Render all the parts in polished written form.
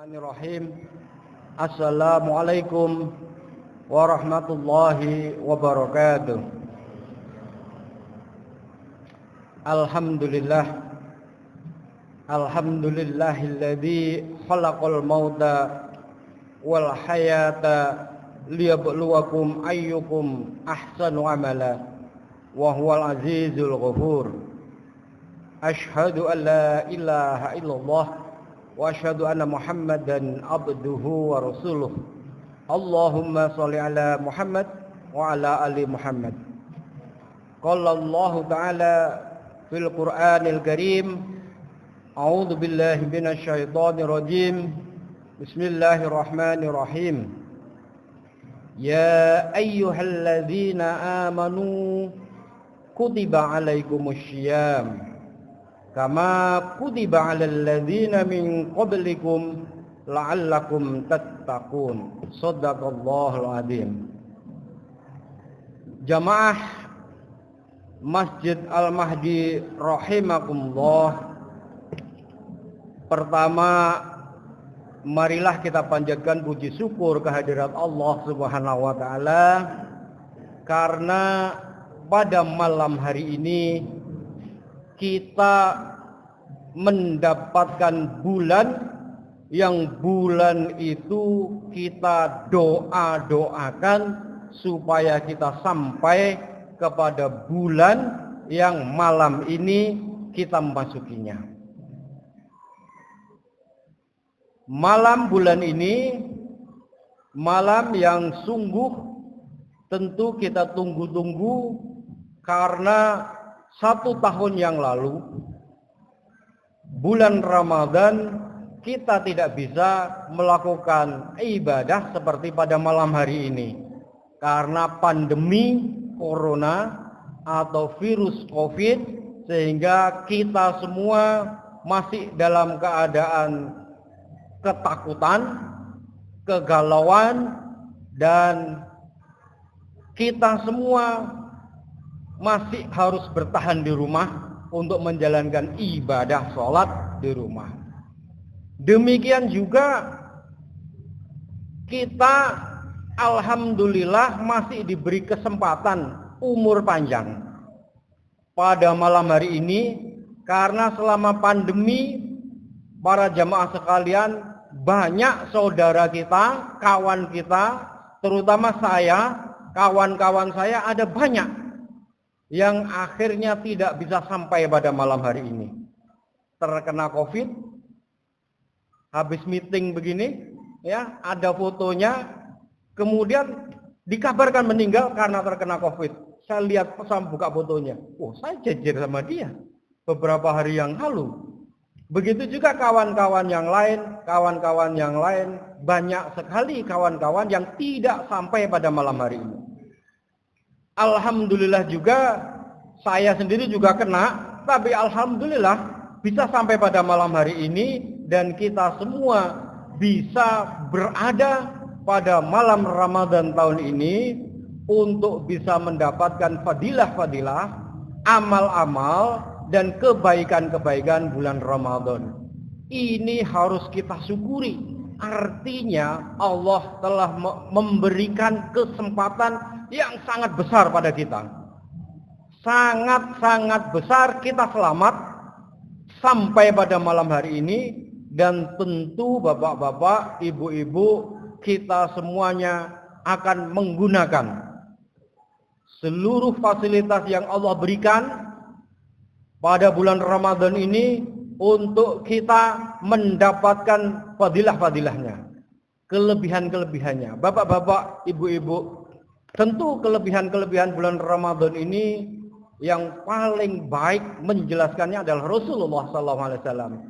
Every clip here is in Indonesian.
Bismillahirrahmanirrahim. Assalamualaikum warahmatullahi wabarakatuh. Alhamdulillahilladzi khalaqal mauta wal hayata liyabluwakum ayyukum ahsanu amala wa huwal azizul ghafur. Asyhadu an la ilaha illallah wa asyhadu anna Muhammadan abduhu wa rasuluh. Allahumma shalli ala Muhammad wa ala ali Muhammad. Qala Allah ta'ala fil Qur'anil Karim, a'udzu billahi minasy syaithanir rajim. Bismillahirrahmanirrahim. Ya ayyuhalladzina amanu kutiba alaikumus syiyam kama kutiba 'alal ladzina min qablikum la'allakum tattaqun. Shadaqallahul adzim. Jamaah Masjid Al-Mahdi rahimakumullah. Pertama, marilah kita panjatkan puji syukur kehadirat Allah Subhanahu wa taala karena pada malam hari ini kita mendapatkan bulan yang bulan itu kita doakan supaya kita sampai kepada bulan yang malam ini kita memasukinya. Malam bulan ini malam yang sungguh tentu kita tunggu-tunggu karena 1 tahun yang lalu bulan Ramadan kita tidak bisa melakukan ibadah seperti pada malam hari ini karena pandemi corona atau virus COVID, sehingga kita semua masih dalam keadaan ketakutan, kegalauan, dan kita semua masih harus bertahan di rumah untuk menjalankan ibadah sholat di rumah. Demikian juga kita alhamdulillah masih diberi kesempatan umur panjang pada malam hari ini, karena selama pandemi para jamaah sekalian, banyak saudara kita, kawan kita, terutama saya, kawan-kawan saya ada banyak yang akhirnya tidak bisa sampai pada malam hari ini. Terkena COVID, habis meeting begini, ya, ada fotonya, kemudian dikabarkan meninggal karena terkena COVID. Saya lihat, saya buka fotonya, saya jejer sama dia beberapa hari yang lalu. Begitu juga kawan-kawan yang lain, banyak sekali kawan-kawan yang tidak sampai pada malam hari ini. Alhamdulillah juga saya sendiri juga kena, tapi alhamdulillah bisa sampai pada malam hari ini dan kita semua bisa berada pada malam Ramadan tahun ini untuk bisa mendapatkan fadilah-fadilah, amal-amal dan kebaikan-kebaikan bulan Ramadan. Ini harus kita syukuri. Artinya Allah telah memberikan kesempatan yang sangat besar pada kita. Sangat-sangat besar kita selamat sampai pada malam hari ini. Dan tentu bapak-bapak, ibu-ibu, kita semuanya akan menggunakan seluruh fasilitas yang Allah berikan pada bulan Ramadan ini untuk kita mendapatkan fadilah-fadilahnya, kelebihan-kelebihannya. Bapak-bapak, ibu-ibu, tentu kelebihan-kelebihan bulan Ramadan ini yang paling baik menjelaskannya adalah Rasulullah SAW.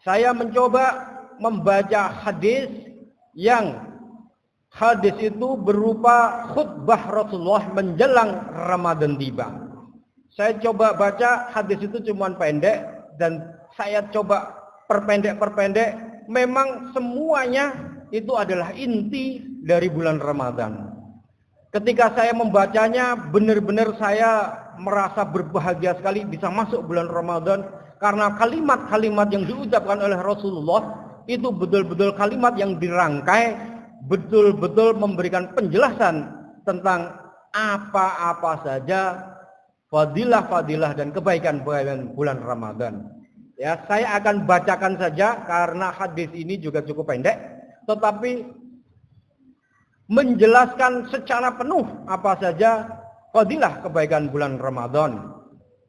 Saya mencoba membaca hadis yang hadis itu berupa khutbah Rasulullah menjelang Ramadan tiba. Saya coba baca hadis itu cuma pendek dan saya coba perpendek. Memang semuanya itu adalah inti dari bulan Ramadan. Ketika saya membacanya, benar-benar saya merasa berbahagia sekali bisa masuk bulan Ramadan karena kalimat-kalimat yang diucapkan oleh Rasulullah itu betul-betul kalimat yang dirangkai, betul-betul memberikan penjelasan tentang apa-apa saja fadilah-fadilah dan kebaikan-kebaikan bulan Ramadan. Ya, saya akan bacakan saja karena hadis ini juga cukup pendek, tetapi menjelaskan secara penuh apa saja fadilah kebaikan bulan Ramadan.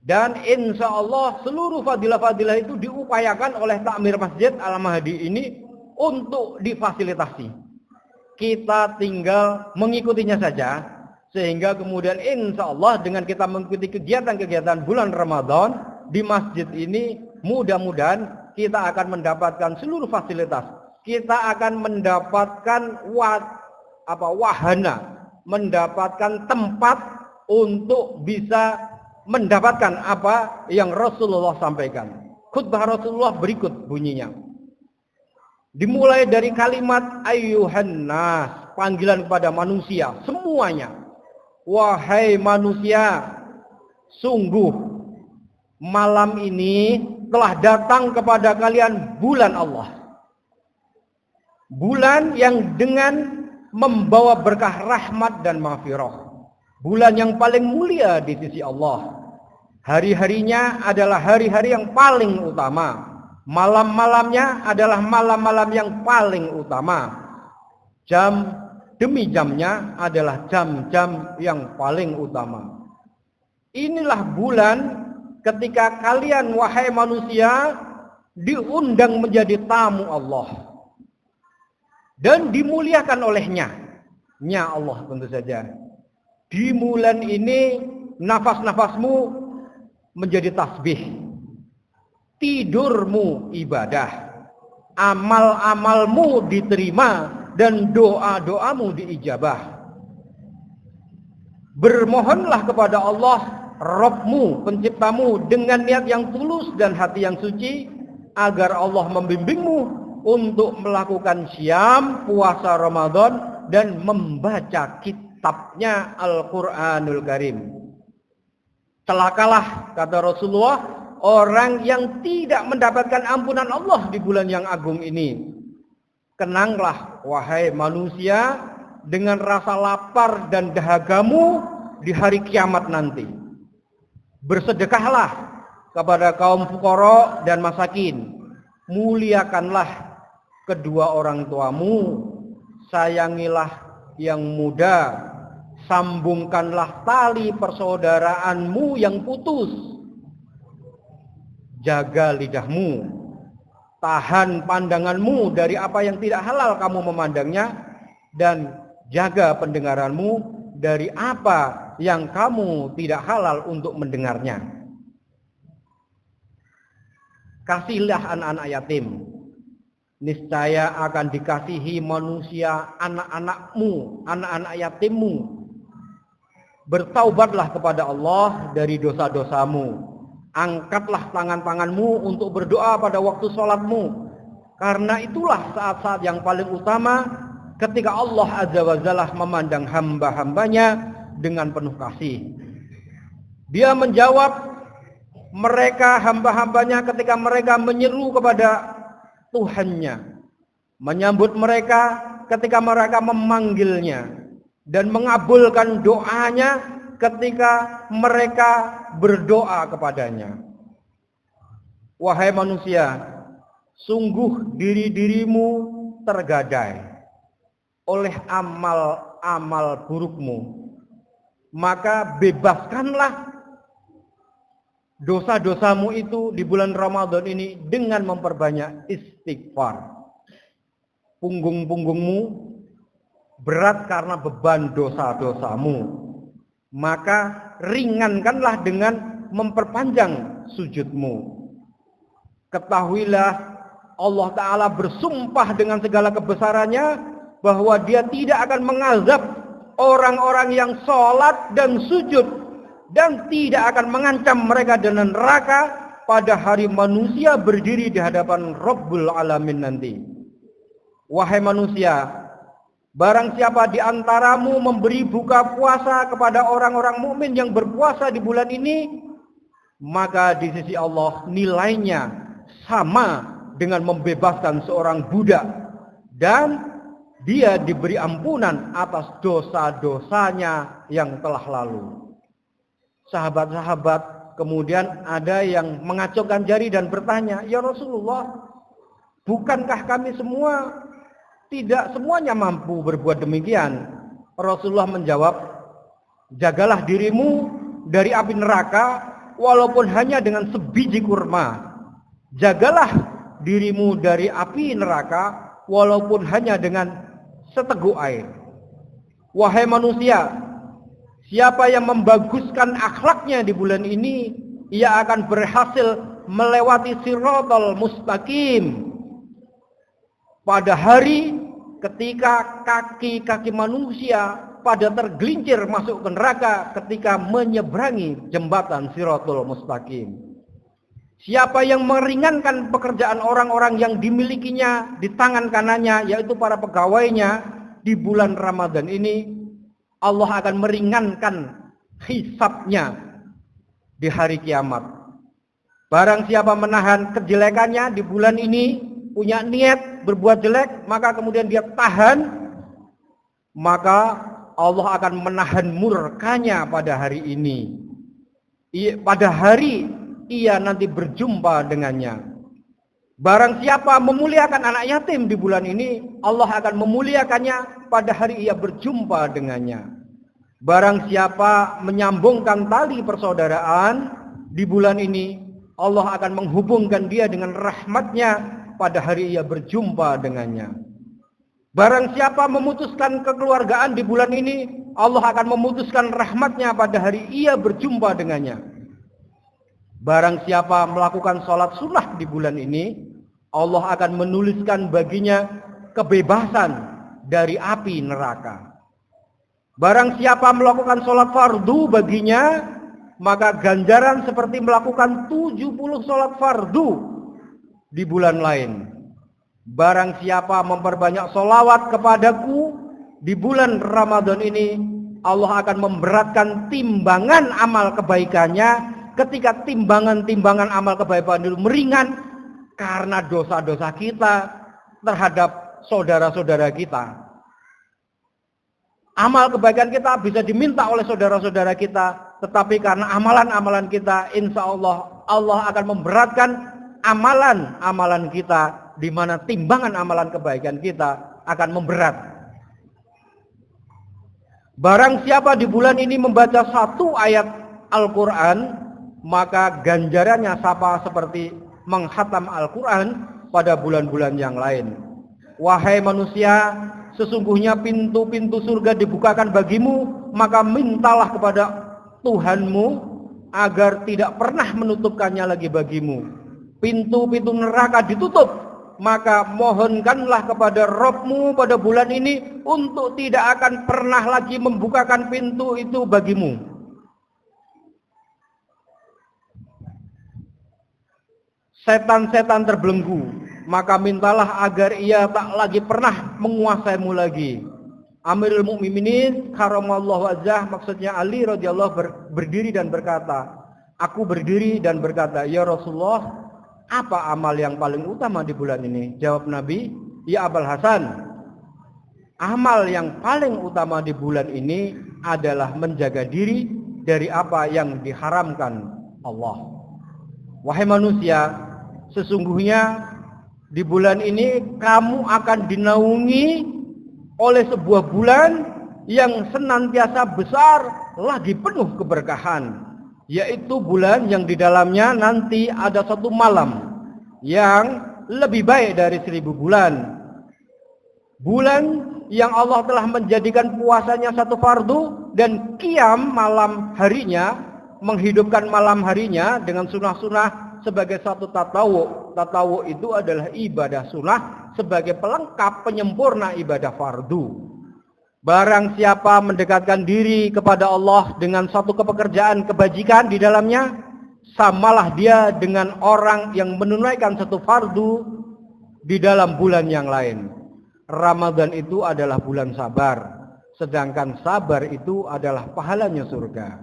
Dan insya Allah seluruh fadilah-fadilah itu diupayakan oleh takmir Masjid Al-Mahdi ini untuk difasilitasi. Kita tinggal mengikutinya saja, sehingga kemudian insya Allah dengan kita mengikuti kegiatan-kegiatan bulan Ramadan di masjid ini, mudah-mudahan kita akan mendapatkan seluruh fasilitas. Kita akan mendapatkan wahana, mendapatkan tempat untuk bisa mendapatkan apa yang Rasulullah sampaikan. Khutbah Rasulullah berikut bunyinya. Dimulai dari kalimat ayyuhan nas, panggilan kepada manusia semuanya. Wahai manusia, sungguh malam ini telah datang kepada kalian bulan Allah. Bulan yang dengan membawa berkah rahmat dan maghfirah. Bulan yang paling mulia di sisi Allah. Hari-harinya adalah hari-hari yang paling utama. Malam-malamnya adalah malam-malam yang paling utama. Jam demi jamnya adalah jam-jam yang paling utama. Inilah bulan ketika kalian wahai manusia diundang menjadi tamu Allah. Dan dimuliakan olehnya. Nya Allah tentu saja. Di bulan ini nafas-nafasmu menjadi tasbih, tidurmu ibadah, amal-amalmu diterima dan doa-doamu diijabah. Bermohonlah kepada Allah Rabbmu, penciptamu dengan niat yang tulus dan hati yang suci, agar Allah membimbingmu untuk melakukan syam, puasa Ramadan dan membaca kitabnya Al-Quranul Karim. Celakalah, kata Rasulullah, orang yang tidak mendapatkan ampunan Allah di bulan yang agung ini. Kenanglah, wahai manusia, dengan rasa lapar dan dahagamu di hari kiamat nanti. Bersedekahlah kepada kaum fuqara dan masakin. Muliakanlah kedua orang tuamu. Sayangilah yang muda. Sambungkanlah tali persaudaraanmu yang putus. Jaga lidahmu. Tahan pandanganmu dari apa yang tidak halal kamu memandangnya. Dan jaga pendengaranmu dari apa yang kamu tidak halal untuk mendengarnya. Kasihlah anak-anak yatim. Niscaya akan dikasihi manusia anak-anakmu, anak-anak yatimmu. Bertaubatlah kepada Allah dari dosa-dosamu. Angkatlah tangan-tanganmu untuk berdoa pada waktu sholatmu. Karena itulah saat-saat yang paling utama ketika Allah Azza wa Jalla memandang hamba-hambanya dengan penuh kasih. Dia menjawab mereka hamba-hambanya ketika mereka menyeru kepada Tuhannya. Menyambut mereka ketika mereka memanggilnya. Dan mengabulkan doanya ketika mereka berdoa kepadanya. Wahai manusia, sungguh diri-dirimu tergadai oleh amal-amal burukmu. Maka bebaskanlah dosa-dosamu itu di bulan Ramadan ini dengan memperbanyak istighfar. Punggung-punggungmu berat karena beban dosa-dosamu. Maka ringankanlah dengan memperpanjang sujudmu. Ketahuilah Allah Ta'ala bersumpah dengan segala kebesarannya bahwa dia tidak akan mengazab orang-orang yang sholat dan sujud, dan tidak akan mengancam mereka dengan neraka pada hari manusia berdiri di hadapan Rabbul Alamin nanti. Wahai manusia, barang siapa di antaramu memberi buka puasa kepada orang-orang mukmin yang berpuasa di bulan ini, maka di sisi Allah nilainya sama dengan membebaskan seorang budak dan dia diberi ampunan atas dosa-dosanya yang telah lalu. Sahabat-sahabat kemudian ada yang mengacungkan jari dan bertanya, "Ya Rasulullah, bukankah kami semua tidak semuanya mampu berbuat demikian?" Rasulullah menjawab, "Jagalah dirimu dari api neraka walaupun hanya dengan sebiji kurma. Jagalah dirimu dari api neraka walaupun hanya dengan seteguk air. Wahai manusia, siapa yang membaguskan akhlaknya di bulan ini, ia akan berhasil melewati siratal mustaqim. Pada hari ketika kaki-kaki manusia pada tergelincir masuk ke neraka ketika menyeberangi jembatan siratal mustaqim. Siapa yang meringankan pekerjaan orang-orang yang dimilikinya di tangan kanannya, yaitu para pegawainya di bulan Ramadan ini, Allah akan meringankan hisabnya di hari kiamat. Barang siapa menahan kejelekannya di bulan ini, punya niat berbuat jelek, maka kemudian dia tahan, maka Allah akan menahan murkanya pada hari ini. Pada hari ia nanti berjumpa dengannya. Barang siapa memuliakan anak yatim di bulan ini, Allah akan memuliakannya pada hari ia berjumpa dengannya. Barang siapa menyambungkan tali persaudaraan di bulan ini, Allah akan menghubungkan dia dengan rahmatnya pada hari ia berjumpa dengannya. Barang siapa memutuskan kekeluargaan di bulan ini, Allah akan memutuskan rahmatnya pada hari ia berjumpa dengannya. Barang siapa melakukan sholat sunnah di bulan ini, Allah akan menuliskan baginya kebebasan dari api neraka. Barang siapa melakukan sholat fardu baginya, maka ganjaran seperti melakukan 70 sholat fardu di bulan lain. Barang siapa memperbanyak sholawat kepadaku di bulan Ramadan ini, Allah akan memberatkan timbangan amal kebaikannya ketika timbangan-timbangan amal kebaikan itu meringan karena dosa-dosa kita terhadap saudara-saudara kita. Amal kebaikan kita bisa diminta oleh saudara-saudara kita, tetapi karena amalan-amalan kita, insya Allah Allah akan memberatkan amalan-amalan kita, di mana timbangan amalan kebaikan kita akan memberat. Barang siapa di bulan ini membaca satu ayat Al-Quran, maka ganjarannya sama seperti menghatam Al-Quran pada bulan-bulan yang lain. Wahai manusia, sesungguhnya pintu-pintu surga dibukakan bagimu, maka mintalah kepada Tuhanmu agar tidak pernah menutupkannya lagi bagimu. Pintu-pintu neraka ditutup, maka mohonkanlah kepada Rabbmu pada bulan ini untuk tidak akan pernah lagi membukakan pintu itu bagimu. Setan-setan terbelenggu, maka mintalah agar ia tak lagi pernah menguasaimu lagi. Amirul Mukminin karamallahu wajhah, maksudnya Ali radhiyallahu berdiri dan berkata, aku berdiri dan berkata, ya Rasulullah, apa amal yang paling utama di bulan ini? Jawab Nabi, ya Abul Hasan, amal yang paling utama di bulan ini adalah menjaga diri dari apa yang diharamkan Allah. Wahai manusia, sesungguhnya di bulan ini kamu akan dinaungi oleh sebuah bulan yang senantiasa besar lagi penuh keberkahan, yaitu bulan yang di dalamnya nanti ada satu malam yang lebih baik dari 1000 bulan. Bulan yang Allah telah menjadikan puasanya satu fardu dan qiyam malam harinya, menghidupkan malam harinya dengan sunah-sunah sebagai satu tatawu. Tatawu itu adalah ibadah sunnah sebagai pelengkap penyempurna ibadah fardu. Barang siapa mendekatkan diri kepada Allah dengan satu pekerjaan kebajikan di dalamnya, samalah dia dengan orang yang menunaikan satu fardu di dalam bulan yang lain. Ramadan itu adalah bulan sabar, sedangkan sabar itu adalah pahalanya surga.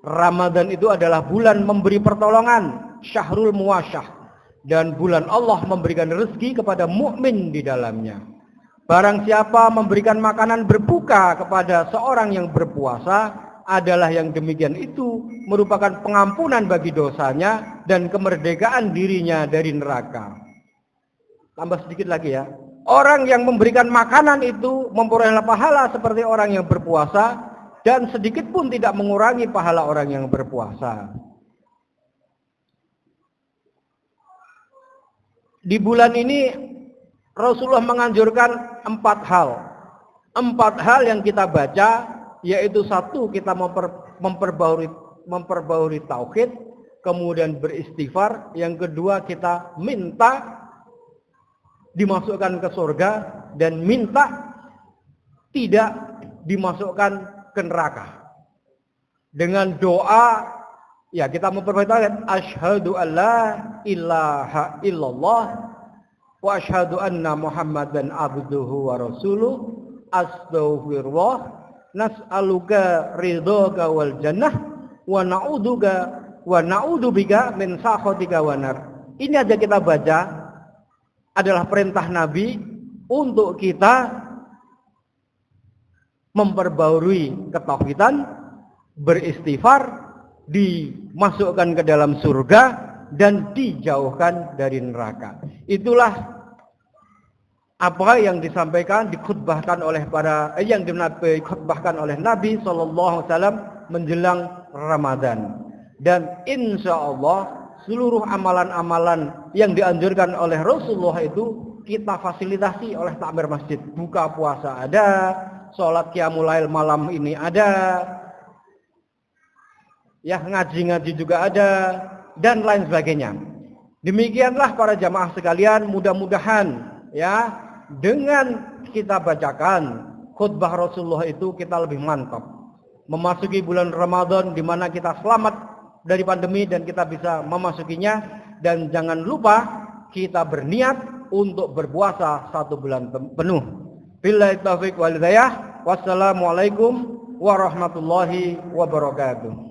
Ramadan itu adalah bulan memberi pertolongan, syahrul muwasyah, dan bulan Allah memberikan rezeki kepada mukmin di dalamnya. Barang siapa memberikan makanan berbuka kepada seorang yang berpuasa, adalah yang demikian itu merupakan pengampunan bagi dosanya dan kemerdekaan dirinya dari neraka. Tambah sedikit lagi ya. Orang yang memberikan makanan itu memperoleh pahala seperti orang yang berpuasa dan sedikit pun tidak mengurangi pahala orang yang berpuasa. Di bulan ini Rasulullah menganjurkan 4 hal. 4 hal yang kita baca, yaitu 1, kita memperbaharui tauhid, kemudian beristighfar. Yang kedua, kita minta dimasukkan ke surga dan minta tidak dimasukkan ke neraka. Dengan doa, ya kita memperbaiki asyhadu alla ilaha illallah wa asyhadu anna muhammadan abduhu wa rasuluh astaghfirullah nas'aluka ridhaka wal jannah wa na'udzubika min sakhatika wan nar. Ini aja kita baca adalah perintah Nabi untuk kita memperbaharui ketauhidan, beristighfar, dimasukkan ke dalam surga dan dijauhkan dari neraka. Itulah apa yang disampaikan, dikhutbahkan oleh dikhutbahkan oleh Nabi SAW menjelang Ramadan. Dan insya Allah seluruh amalan-amalan yang dianjurkan oleh Rasulullah itu kita fasilitasi oleh takmir masjid. Buka puasa ada, sholat qiyamul lail malam ini ada, ya ngaji-ngaji juga ada, dan lain sebagainya. Demikianlah para jamaah sekalian, mudah-mudahan ya dengan kita bacakan khutbah Rasulullah itu kita lebih mantap memasuki bulan Ramadan di mana kita selamat dari pandemi dan kita bisa memasukinya. Dan jangan lupa kita berniat untuk berpuasa 1 bulan penuh. Billahi taufiq wal hidayah. Wassalamualaikum warahmatullahi wabarakatuh.